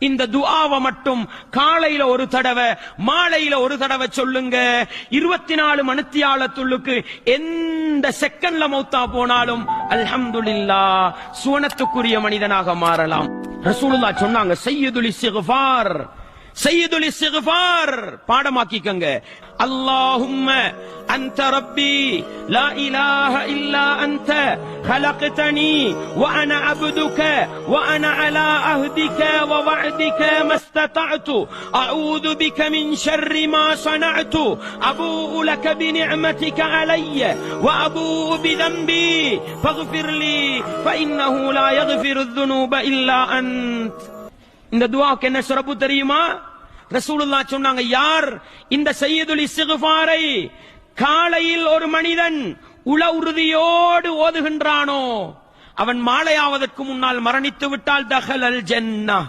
இந்த துஆவை மட்டும் காலையில ஒரு தடவை மாலையில ஒரு தடவை சொல்லுங்க. 24 மணித்தியாலத்துள்ளுக்கு எந்த செகண்ட்ல மௌத்தா போனாலும் அல்ஹம்துலில்லாஹ் சுவனத்துக்குரிய மனிதனாக மாறலாம். ரசூலுல்லாஹ் சொன்னாங்க, சய்யிதுல் இஸ்திக்ஃபார், சய்யிதுல் இஸ்திக்ஃபார் பாடமாக்கிக்கங்க. அல்லாஹும்ம அன்த ரப்பி லா இலாஹ இல்லா அன்த خلقتني وانا عبدك وانا على عهدك ووعدك ما استطعت اعوذ بك من شر ما صنعت ابوء لك بنعمتك علي وابوء بذنبي فاغفر لي فانه لا يغفر الذنوب الا انت. இந்த துஆக்கு என்ன சிறப்பு தெரியுமா? ரசூலுல்லாஹ் சொன்னாங்க, யார் இந்த சய்யிதுல் இஸ்திக்ஃபாரை காலையில் ஒரு மனிதன் உள உறுதியோடு ஓதுகின்றானோ அவன் மாலையாவதற்கு முன்னால் மரணித்து விட்டால் தஹலல் ஜன்னah.